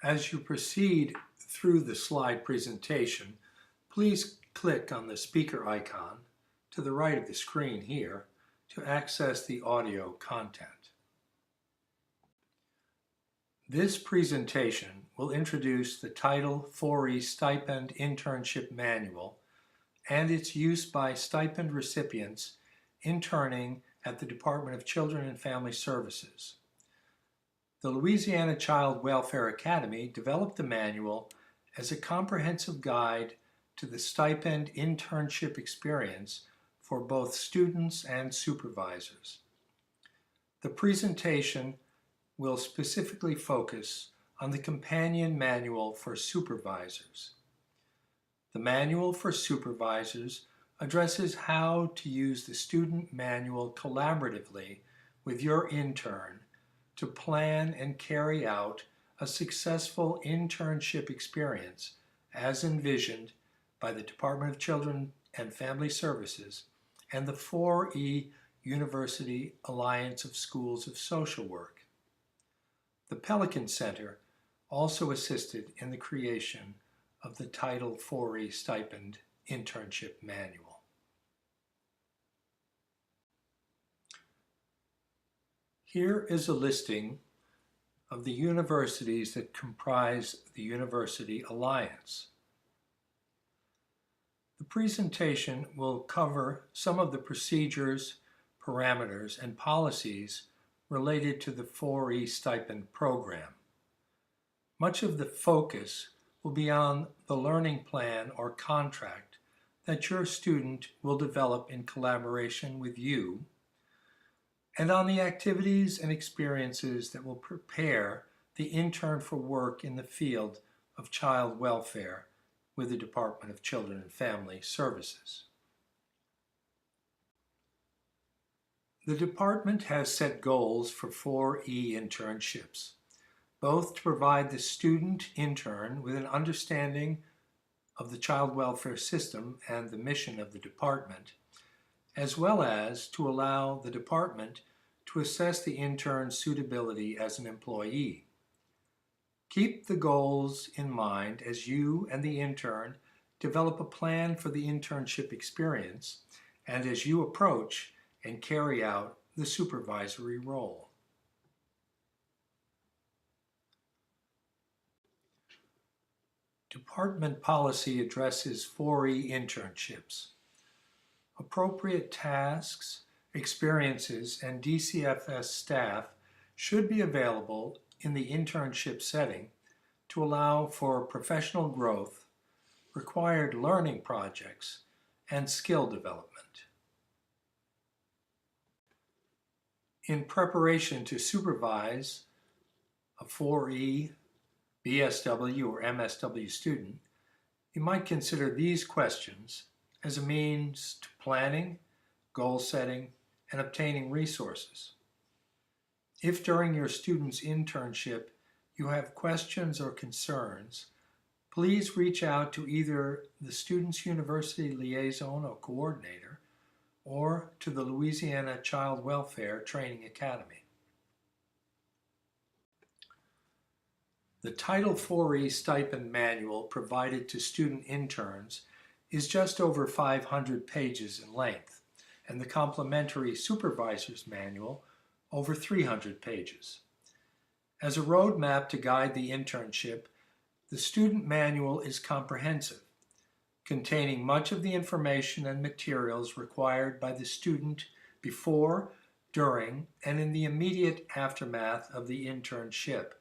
As you proceed through the slide presentation, please click on the speaker icon to the right of the screen here to access the audio content. This presentation will introduce the Title IV-E Stipend Internship Manual and its use by stipend recipients interning at the Department of Children and Family Services. The Louisiana Child Welfare Academy developed the manual as a comprehensive guide to the stipend internship experience for both students and supervisors. The presentation will specifically focus on the companion manual for supervisors. The manual for supervisors addresses how to use the student manual collaboratively with your intern to plan and carry out a successful internship experience as envisioned by the Department of Children and Family Services and the IV-E University Alliance of Schools of Social Work. The Pelican Center also assisted in the creation of the Title IV-E Stipend Internship Manual. Here is a listing of the universities that comprise the University Alliance. The presentation will cover some of the procedures, parameters, and policies related to the IV-E stipend program. Much of the focus will be on the learning plan or contract that your student will develop in collaboration with you, and on the activities and experiences that will prepare the intern for work in the field of child welfare with the Department of Children and Family Services. The department has set goals for IV-E internships, both to provide the student intern with an understanding of the child welfare system and the mission of the department, as well as to allow the department to assess the intern's suitability as an employee. Keep the goals in mind as you and the intern develop a plan for the internship experience and as you approach and carry out the supervisory role. Department policy addresses IV-E internships. Appropriate tasks, experiences, and DCFS staff should be available in the internship setting to allow for professional growth, required learning projects, and skill development. In preparation to supervise a IV-E, BSW, or MSW student, you might consider these questions as a means to planning, goal setting, and obtaining resources. If during your student's internship you have questions or concerns, please reach out to either the student's university liaison or coordinator or to the Louisiana Child Welfare Training Academy. The Title IV-E Stipend Manual provided to student interns is just over 500 pages in length, and the Complementary Supervisor's Manual over 300 pages. As a roadmap to guide the internship, the student manual is comprehensive, containing much of the information and materials required by the student before, during, and in the immediate aftermath of the internship.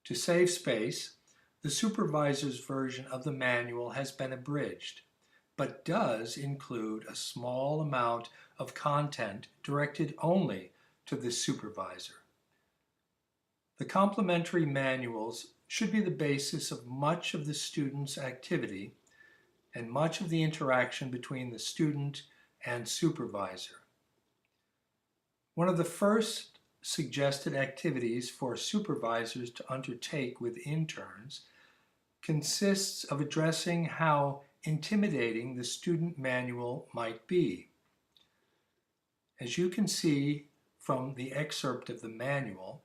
To save space, the supervisor's version of the manual has been abridged, but does include a small amount of content directed only to the supervisor. The complementary manuals should be the basis of much of the student's activity and much of the interaction between the student and supervisor. One of the first suggested activities for supervisors to undertake with interns consists of addressing how intimidating the student manual might be. As you can see from the excerpt of the manual,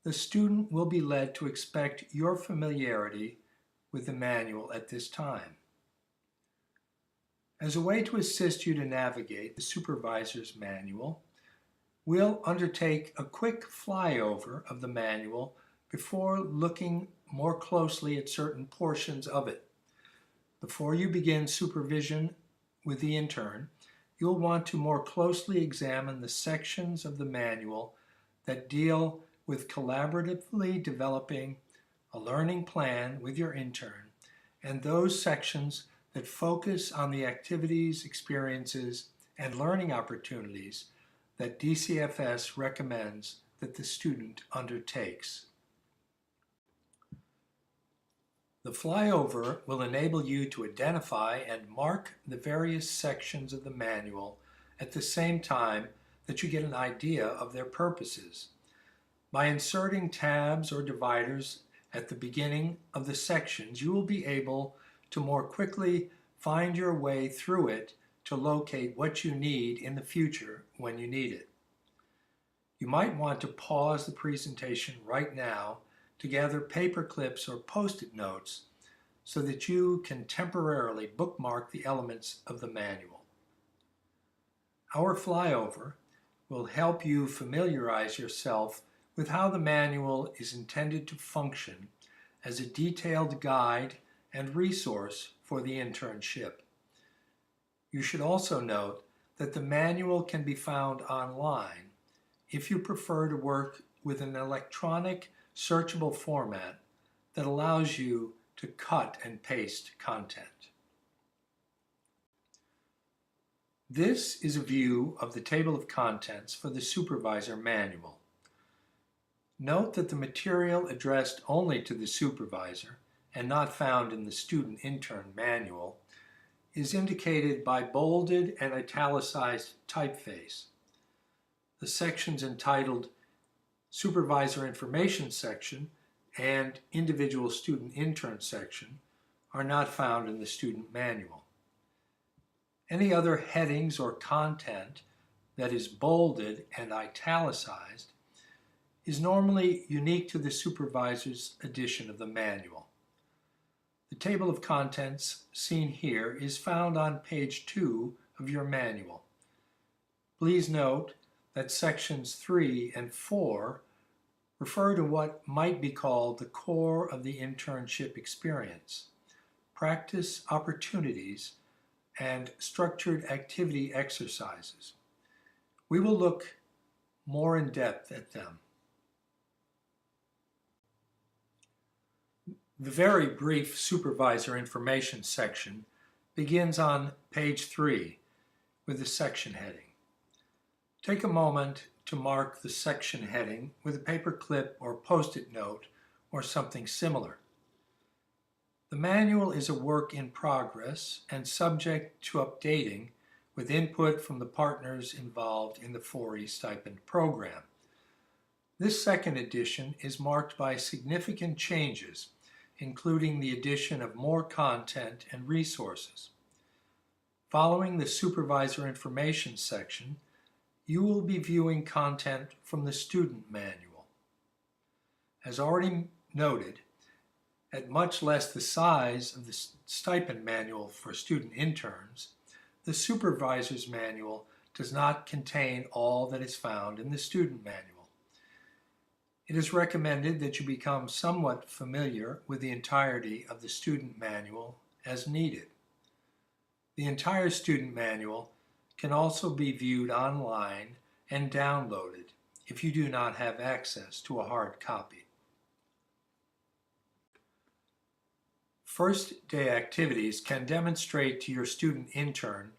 the student will be led to expect your familiarity with the manual at this time. As a way to assist you to navigate the supervisor's manual, we'll undertake a quick flyover of the manual before looking more closely at certain portions of it. Before you begin supervision with the intern, you'll want to more closely examine the sections of the manual that deal with collaboratively developing a learning plan with your intern, and those sections that focus on the activities, experiences, and learning opportunities that DCFS recommends that the student undertakes. The flyover will enable you to identify and mark the various sections of the manual at the same time that you get an idea of their purposes. By inserting tabs or dividers at the beginning of the sections, you will be able to more quickly find your way through it to locate what you need in the future when you need it. You might want to pause the presentation right now to gather paper clips or post-it notes so that you can temporarily bookmark the elements of the manual. Our flyover will help you familiarize yourself with how the manual is intended to function as a detailed guide and resource for the internship. You should also note that the manual can be found online if you prefer to work with an electronic searchable format that allows you to cut and paste content. This is a view of the table of contents for the supervisor manual. Note that the material addressed only to the supervisor and not found in the student intern manual is indicated by bolded and italicized typeface. The sections entitled Supervisor Information section and Individual Student Intern section are not found in the student manual. Any other headings or content that is bolded and italicized is normally unique to the supervisor's edition of the manual. The table of contents seen here is found on page 2 of your manual. Please note that sections 3 and 4 refer to what might be called the core of the internship experience, practice opportunities, and structured activity exercises. We will look more in depth at them. The very brief supervisor information section begins on page 3 with the section heading. Take a moment to mark the section heading with a paper clip or post-it note or something similar. The manual is a work in progress and subject to updating with input from the partners involved in the 4E stipend program. This second edition is marked by significant changes, including the addition of more content and resources. Following the supervisor information section, you will be viewing content from the student manual. As already noted, at much less the size of the stipend manual for student interns, the supervisor's manual does not contain all that is found in the student manual. It is recommended that you become somewhat familiar with the entirety of the student manual as needed. The entire student manual can also be viewed online and downloaded if you do not have access to a hard copy. First day activities can demonstrate to your student intern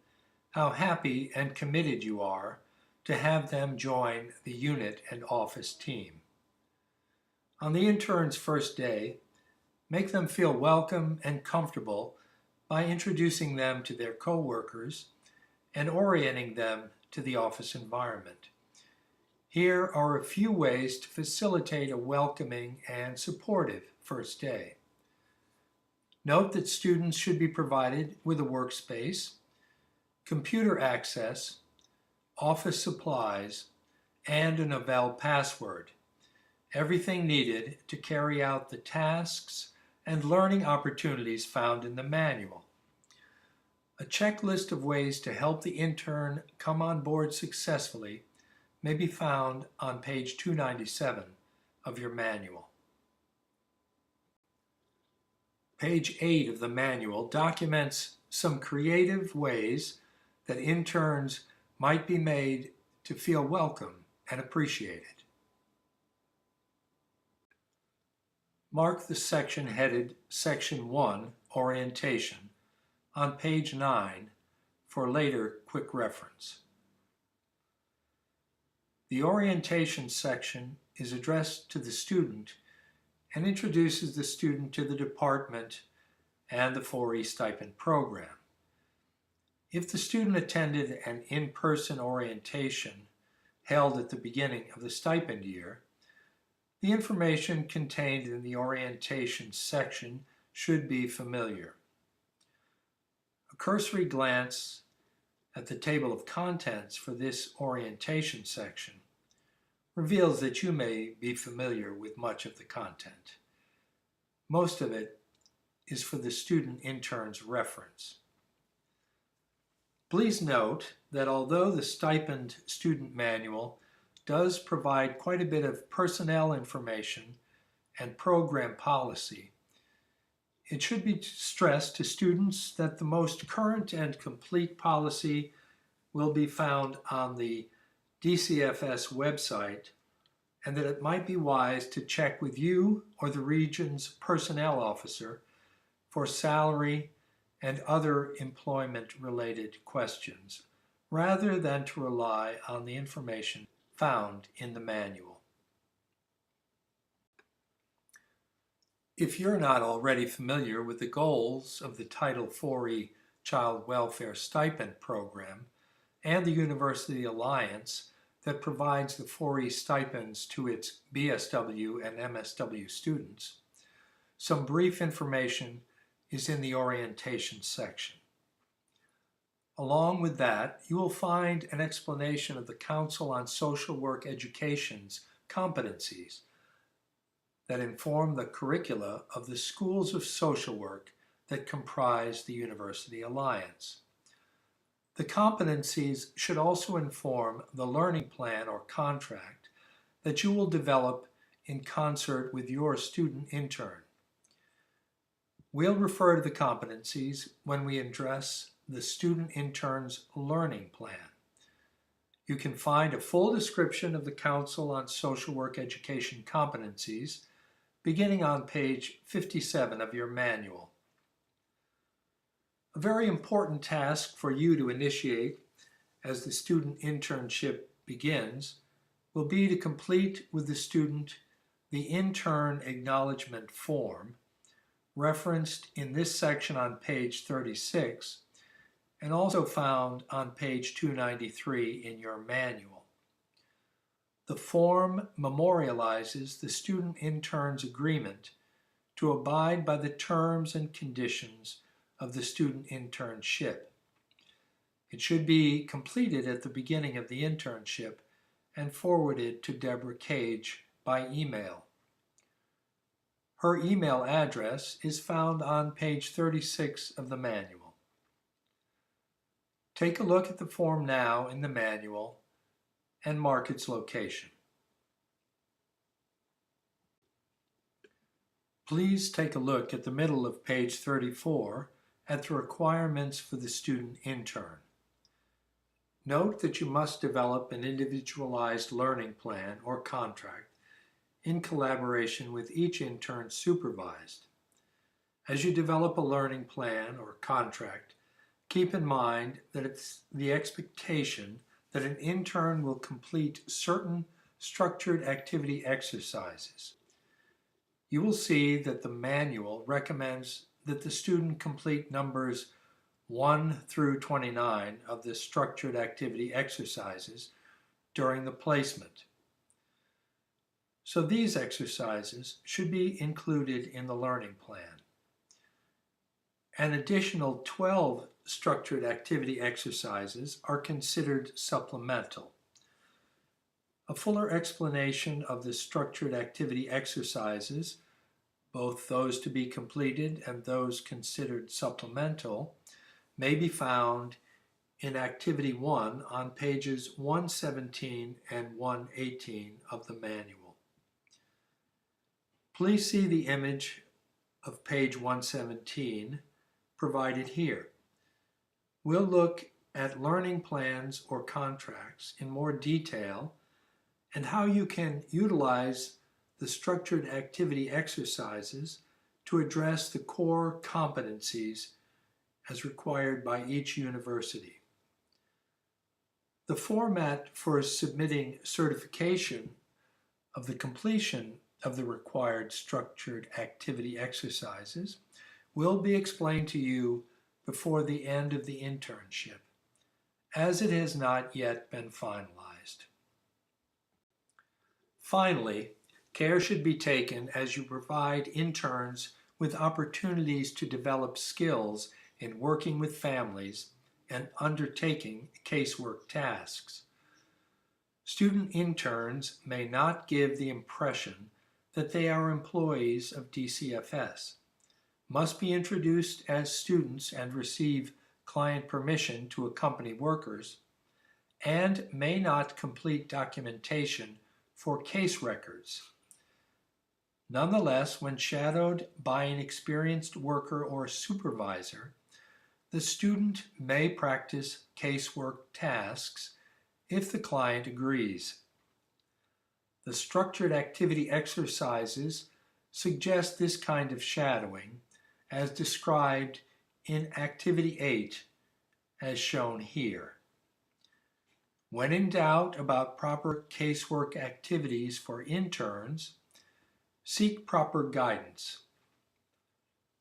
how happy and committed you are to have them join the unit and office team. On the intern's first day, make them feel welcome and comfortable by introducing them to their coworkers and orienting them to the office environment. Here are a few ways to facilitate a welcoming and supportive first day. Note that students should be provided with a workspace, computer access, office supplies, and an Avell password. everything needed to carry out the tasks and learning opportunities found in the manual. A checklist of ways to help the intern come on board successfully may be found on page 297 of your manual. Page 8 of the manual documents some creative ways that interns might be made to feel welcome and appreciated. Mark the section headed Section 1, Orientation, on page 9 for later quick reference. The orientation section is addressed to the student and introduces the student to the department and the 4E stipend program. If the student attended an in-person orientation held at the beginning of the stipend year, the information contained in the orientation section should be familiar. A cursory glance at the table of contents for this orientation section reveals that you may be familiar with much of the content. Most of it is for the student intern's reference. Please note that although the stipend student manual does provide quite a bit of personnel information and program policy, it should be stressed to students that the most current and complete policy will be found on the DCFS website, and that it might be wise to check with you or the region's personnel officer for salary and other employment-related questions, rather than to rely on the information found in the manual. If you're not already familiar with the goals of the Title IV Child Welfare Stipend Program and the University Alliance that provides the 4E stipends to its BSW and MSW students, some brief information is in the orientation section. Along with that, you will find an explanation of the Council on Social Work Education's competencies that inform the curricula of the schools of social work that comprise the University Alliance. The competencies should also inform the learning plan or contract that you will develop in concert with your student intern. We'll refer to the competencies when we address the student intern's learning plan. You can find a full description of the Council on Social Work Education competencies beginning on page 57 of your manual. A very important task for you to initiate as the student internship begins will be to complete with the student the intern acknowledgement form referenced in this section on page 36 and also found on page 293 in your manual. The form memorializes the student intern's agreement to abide by the terms and conditions of the student internship. It should be completed at the beginning of the internship and forwarded to Deborah Cage by email. Her email address is found on page 36 of the manual. Take a look at the form now in the manual and mark its location. Please take a look at the middle of page 34 at the requirements for the student intern. Note that you must develop an individualized learning plan or contract in collaboration with each intern supervised. As you develop a learning plan or contract, keep in mind that it's the expectation that an intern will complete certain structured activity exercises. You will see that the manual recommends that the student complete numbers 1 through 29 of the structured activity exercises during the placement. So these exercises should be included in the learning plan. An additional 12 structured activity exercises are considered supplemental. A fuller explanation of the structured activity exercises, both those to be completed and those considered supplemental, may be found in Activity 1 on pages 117 and 118 of the manual. Please see the image of page 117 provided here. We'll look at learning plans or contracts in more detail and how you can utilize the structured activity exercises to address the core competencies as required by each university. The format for submitting certification of the completion of the required structured activity exercises will be explained to you before the end of the internship, as it has not yet been finalized. Finally, care should be taken as you provide interns with opportunities to develop skills in working with families and undertaking casework tasks. Student interns may not give the impression that they are employees of DCFS, must be introduced as students and receive client permission to accompany workers, and may not complete documentation for case records. Nonetheless, when shadowed by an experienced worker or supervisor, the student may practice casework tasks if the client agrees. The structured activity exercises suggest this kind of shadowing as described in Activity 8 as shown here. When in doubt about proper casework activities for interns, seek proper guidance.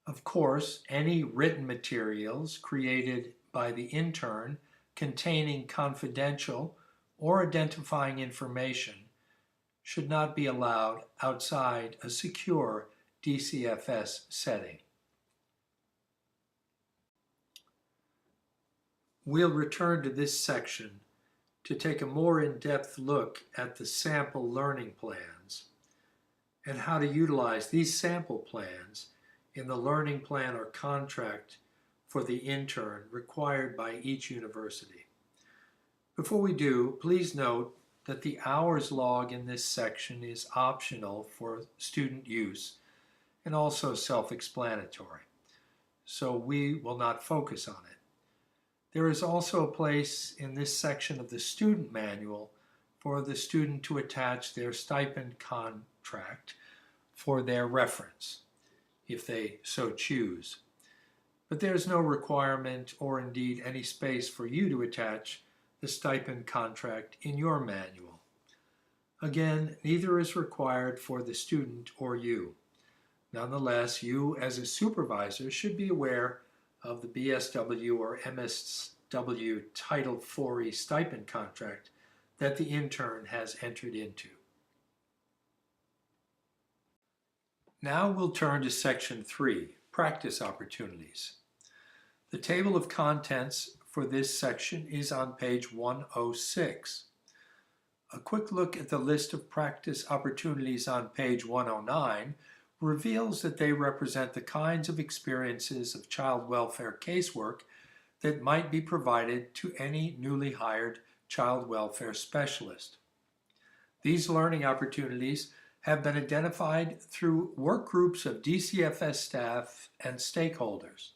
Of course, any written materials created by the intern containing confidential or identifying information should not be allowed outside a secure DCFS setting. We'll return to this section to take a more in-depth look at the sample learning plans and how to utilize these sample plans in the learning plan or contract for the intern required by each university. Before we do, please note that the hours log in this section is optional for student use and also self-explanatory, so we will not focus on it. There is also a place in this section of the student manual for the student to attach their stipend contract for their reference, if they so choose. But there is no requirement or indeed any space for you to attach the stipend contract in your manual. Again, neither is required for the student or you. Nonetheless, you as a supervisor should be aware of the BSW or MSW Title IV-E stipend contract that the intern has entered into. Now we'll turn to Section 3, Practice Opportunities. The table of contents for this section is on page 106. A quick look at the list of practice opportunities on page 109 reveals that they represent the kinds of experiences of child welfare casework that might be provided to any newly hired child welfare specialist. These learning opportunities have been identified through work groups of DCFS staff and stakeholders.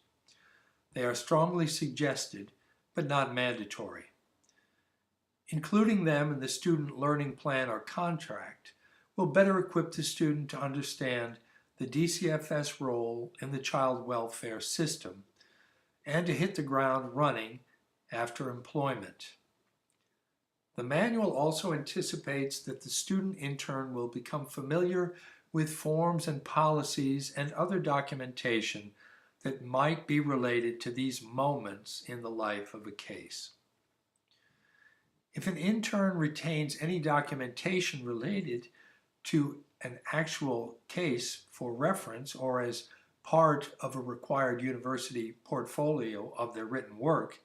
They are strongly suggested, but not mandatory. Including them in the student learning plan or contract will better equip the student to understand the DCFS role in the child welfare system and to hit the ground running after employment. The manual also anticipates that the student intern will become familiar with forms and policies and other documentation that might be related to these moments in the life of a case. If an intern retains any documentation related to an actual case for reference or as part of a required university portfolio of their written work,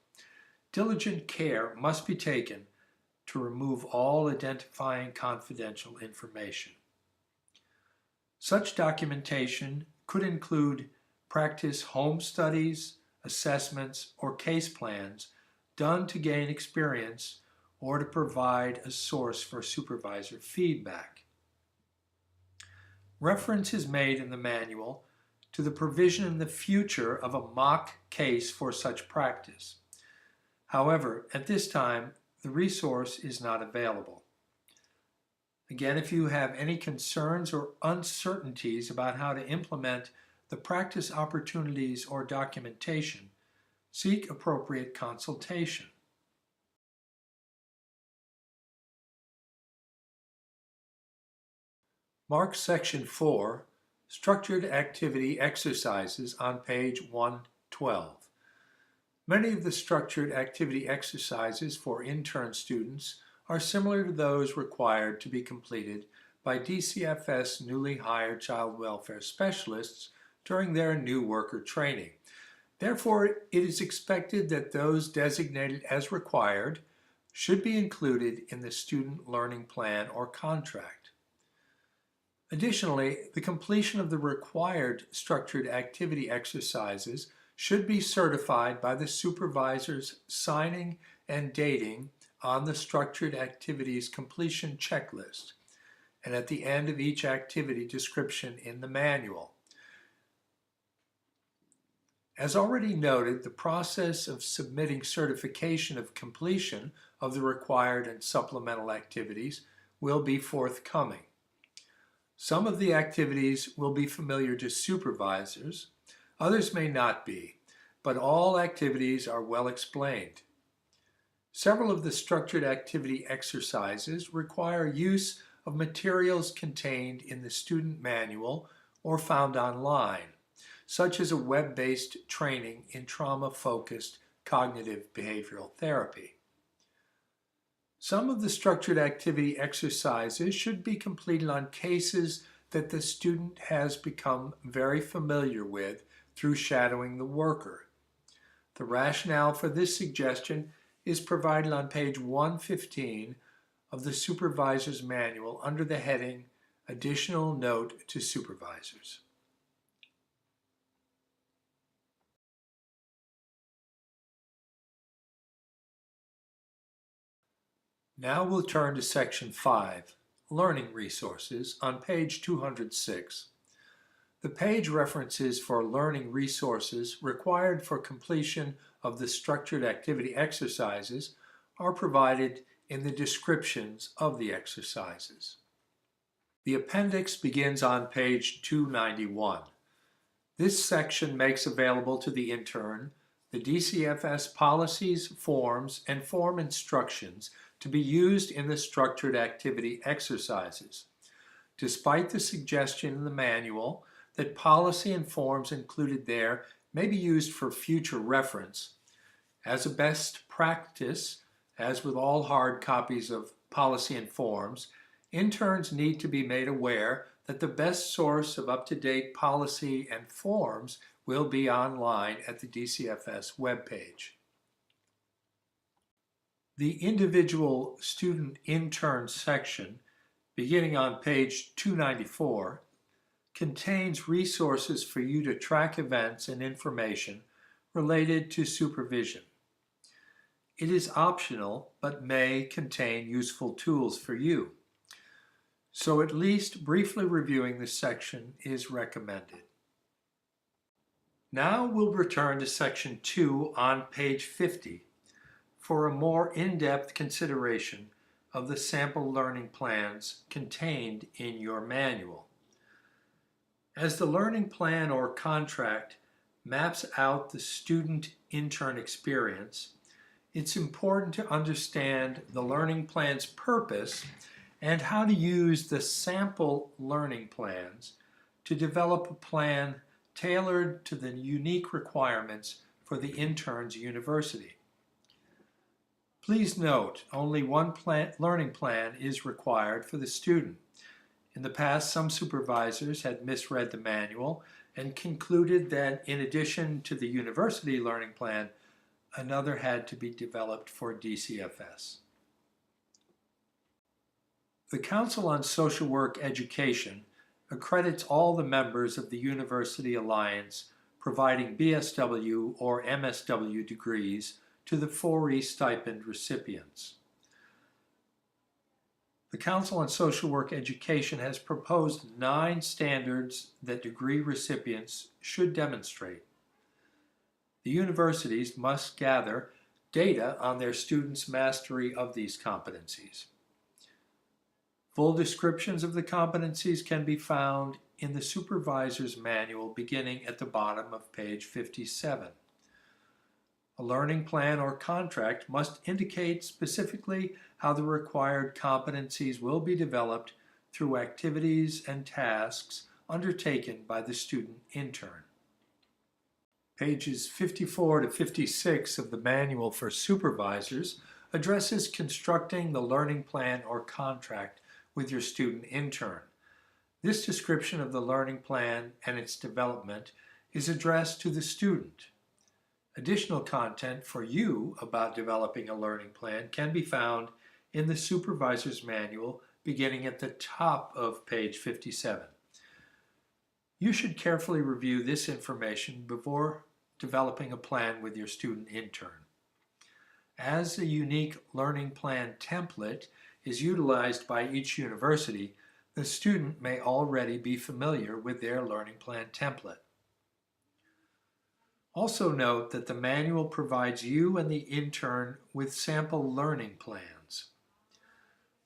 diligent care must be taken to remove all identifying confidential information. Such documentation could include practice home studies, assessments, or case plans done to gain experience or to provide a source for supervisor feedback. Reference is made in the manual to the provision in the future of a mock case for such practice. However, at this time, the resource is not available. Again, if you have any concerns or uncertainties about how to implement the practice opportunities or documentation, seek appropriate consultation. Mark Section 4, Structured Activity Exercises on page 112. Many of the structured activity exercises for intern students are similar to those required to be completed by DCFS newly hired child welfare specialists during their new worker training. Therefore, it is expected that those designated as required should be included in the student learning plan or contract. Additionally, the completion of the required structured activity exercises should be certified by the supervisors signing and dating on the structured activities completion checklist and at the end of each activity description in the manual. As already noted, the process of submitting certification of completion of the required and supplemental activities will be forthcoming. Some of the activities will be familiar to supervisors, others may not be, but all activities are well explained. Several of the structured activity exercises require use of materials contained in the student manual or found online, such as a web-based training in trauma-focused cognitive behavioral therapy. Some of the structured activity exercises should be completed on cases that the student has become very familiar with through shadowing the worker. The rationale for this suggestion is provided on page 115 of the Supervisor's Manual under the heading Additional Note to Supervisors. Now we'll turn to Section 5, Learning Resources, on page 206. The page references for learning resources required for completion of the structured activity exercises are provided in the descriptions of the exercises. The appendix begins on page 291. This section makes available to the intern the DCFS policies, forms, and form instructions to be used in the structured activity exercises. Despite the suggestion in the manual that policy and forms included there may be used for future reference, as a best practice, as with all hard copies of policy and forms, interns need to be made aware that the best source of up-to-date policy and forms will be online at the DCFS webpage. The individual student intern section, beginning on page 294, contains resources for you to track events and information related to supervision. It is optional, but may contain useful tools for you. So at least briefly reviewing this section is recommended. Now we'll return to section 2 on page 50 for a more in-depth consideration of the sample learning plans contained in your manual. As the learning plan or contract maps out the student-intern experience, it's important to understand the learning plan's purpose and how to use the sample learning plans to develop a plan tailored to the unique requirements for the intern's university. Please note, only one learning plan is required for the student. In the past, some supervisors had misread the manual and concluded that in addition to the university learning plan, another had to be developed for DCFS. The Council on Social Work Education accredits all the members of the University Alliance providing BSW or MSW degrees to the 4E stipend recipients. The Council on Social Work Education has proposed 9 standards that degree recipients should demonstrate. The universities must gather data on their students' mastery of these competencies. Full descriptions of the competencies can be found in the Supervisor's Manual beginning at the bottom of page 57. A learning plan or contract must indicate specifically how the required competencies will be developed through activities and tasks undertaken by the student intern. Pages 54 to 56 of the Manual for Supervisors addresses constructing the learning plan or contract with your student intern. This description of the learning plan and its development is addressed to the student. Additional content for you about developing a learning plan can be found in the Supervisor's Manual beginning at the top of page 57. You should carefully review this information before developing a plan with your student intern. As a unique learning plan template is utilized by each university, the student may already be familiar with their learning plan template. Also note that the manual provides you and the intern with sample learning plans.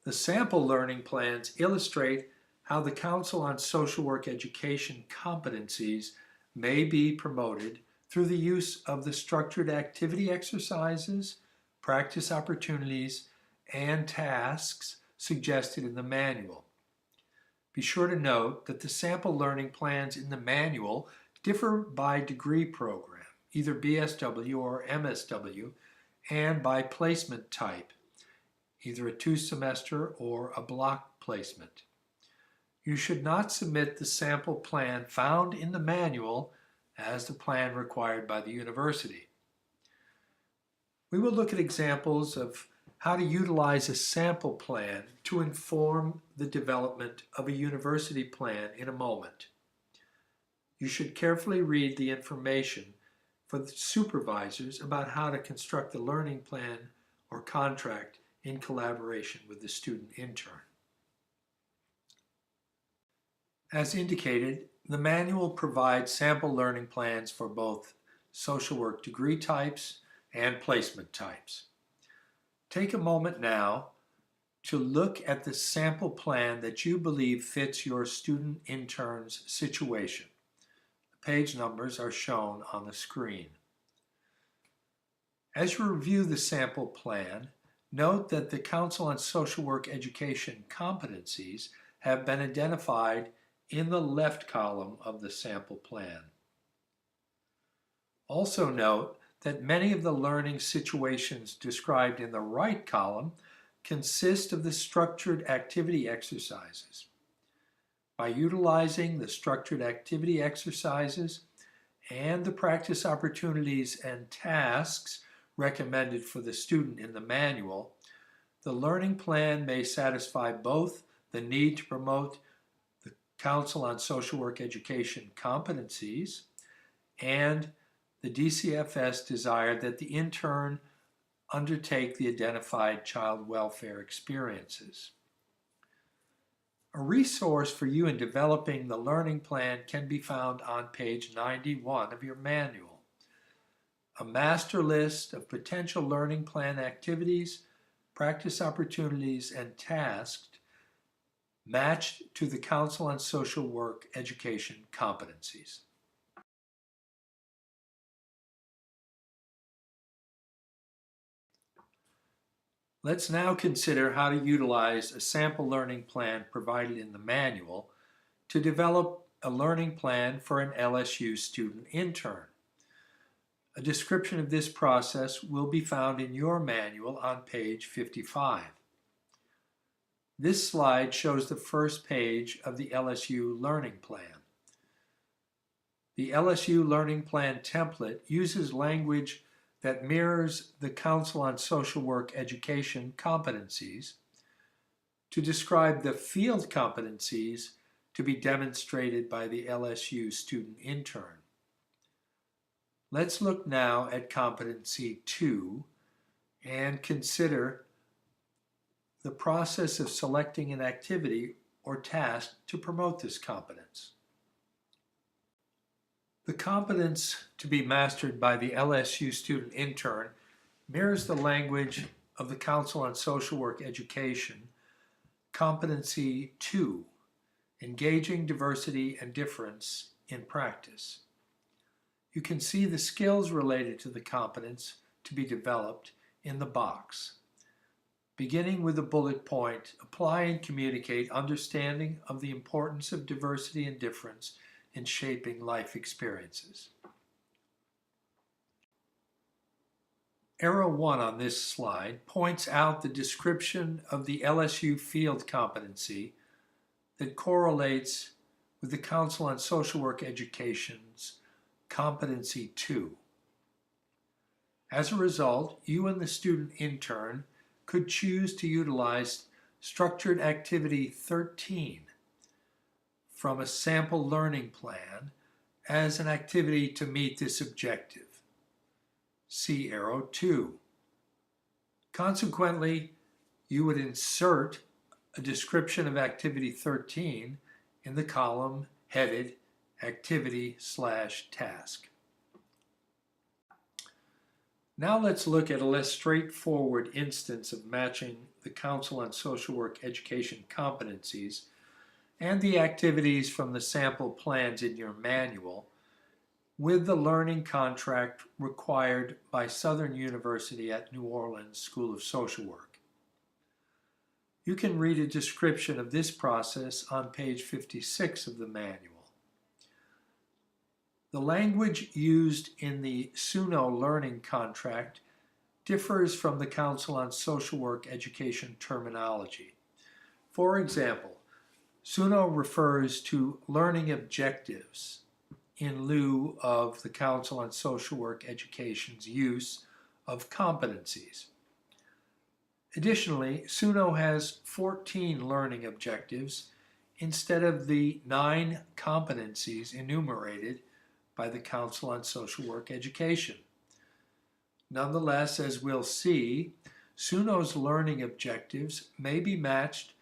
The sample learning plans illustrate how the Council on Social Work Education competencies may be promoted through the use of the structured activity exercises, practice opportunities, and tasks suggested in the manual. Be sure to note that the sample learning plans in the manual differ by degree program, either BSW or MSW, and by placement type, either a 2-semester or a block placement. You should not submit the sample plan found in the manual as the plan required by the university. We will look at examples of how to utilize a sample plan to inform the development of a university plan in a moment. You should carefully read the information for the supervisors about how to construct the learning plan or contract in collaboration with the student intern. As indicated, the manual provides sample learning plans for both social work degree types and placement types. Take a moment now to look at the sample plan that you believe fits your student intern's situation. The page numbers are shown on the screen. As you review the sample plan, note that the Council on Social Work Education competencies have been identified in the left column of the sample plan. Also note that many of the learning situations described in the right column consist of the structured activity exercises. By utilizing the structured activity exercises and the practice opportunities and tasks recommended for the student in the manual, the learning plan may satisfy both the need to promote the Council on Social Work Education competencies and the DCFS desire that the intern undertake the identified child welfare experiences. A resource for you in developing the learning plan can be found on page 91 of your manual. A master list of potential learning plan activities, practice opportunities, and tasks matched to the Council on Social Work Education competencies. Let's now consider how to utilize a sample learning plan provided in the manual to develop a learning plan for an LSU student intern. A description of this process will be found in your manual on page 55. This slide shows the first page of the LSU Learning Plan. The LSU Learning Plan template uses language that mirrors the Council on Social Work Education competencies, to describe the field competencies to be demonstrated by the LSU student intern. Let's look now at competency 2 and consider the process of selecting an activity or task to promote this competence. The competence to be mastered by the LSU student intern mirrors the language of the Council on Social Work Education, Competency 2, Engaging Diversity and Difference in Practice. You can see the skills related to the competence to be developed in the box. Beginning with the bullet point, apply and communicate understanding of the importance of diversity and difference in shaping life experiences. Arrow 1 on this slide points out the description of the LSU field competency that correlates with the Council on Social Work Education's Competency 2. As a result, you and the student intern could choose to utilize Structured Activity 13 from a sample learning plan as an activity to meet this objective. See Arrow 2. Consequently, you would insert a description of Activity 13 in the column headed Activity/Task. Now let's look at a less straightforward instance of matching the Council on Social Work Education competencies and the activities from the sample plans in your manual with the learning contract required by Southern University at New Orleans School of Social Work. You can read a description of this process on page 56 of the manual. The language used in the SUNO learning contract differs from the Council on Social Work Education terminology. For example, SUNO refers to learning objectives in lieu of the Council on Social Work Education's use of competencies. Additionally, SUNO has 14 learning objectives instead of the 9 competencies enumerated by the Council on Social Work Education. Nonetheless, as we'll see, SUNO's learning objectives may be matched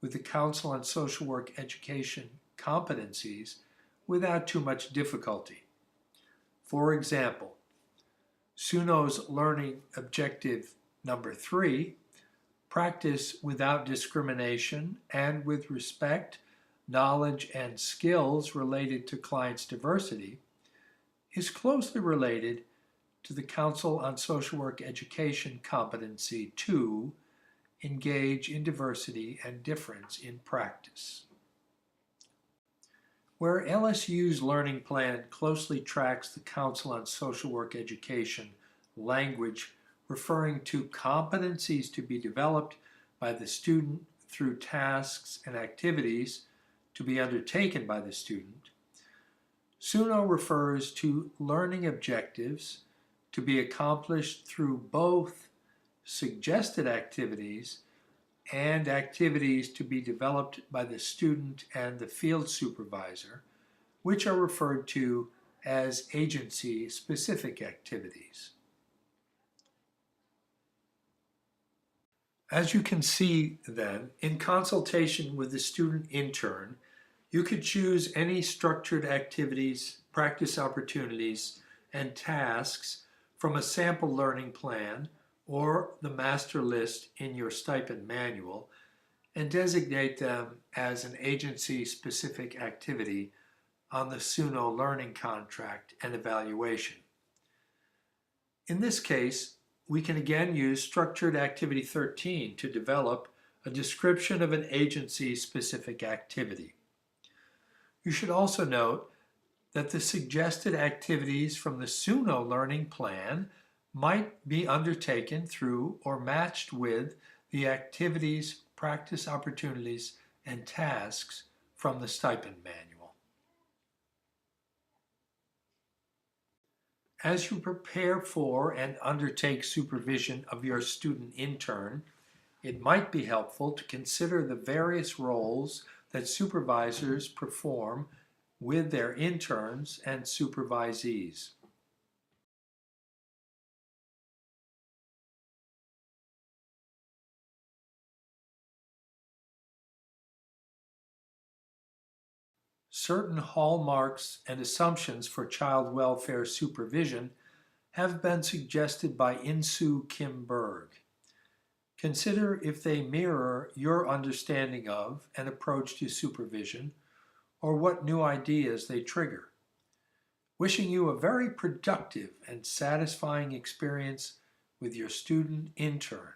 with the Council on Social Work Education competencies without too much difficulty. For example, SUNO's learning objective number 3, practice without discrimination and with respect, knowledge, and skills related to clients' diversity, is closely related to the Council on Social Work Education Competency 2, Engage in Diversity and Difference in Practice. Where LSU's learning plan closely tracks the Council on Social Work Education language referring to competencies to be developed by the student through tasks and activities to be undertaken by the student, SUNO refers to learning objectives to be accomplished through both suggested activities and activities to be developed by the student and the field supervisor, which are referred to as agency-specific activities. As you can see then, in consultation with the student intern, you could choose any structured activities, practice opportunities, and tasks from a sample learning plan or the master list in your stipend manual and designate them as an agency-specific activity on the SUNO learning contract and evaluation. In this case, we can again use Structured Activity 13 to develop a description of an agency-specific activity. You should also note that the suggested activities from the SUNO learning plan might be undertaken through or matched with the activities, practice opportunities, and tasks from the stipend manual. As you prepare for and undertake supervision of your student intern, It might be helpful to consider the various roles that supervisors perform with their interns and supervisees. Certain hallmarks and assumptions for child welfare supervision have been suggested by Insoo Kim Berg. Consider if they mirror your understanding of and approach to supervision, or what new ideas they trigger. Wishing you a very productive and satisfying experience with your student intern.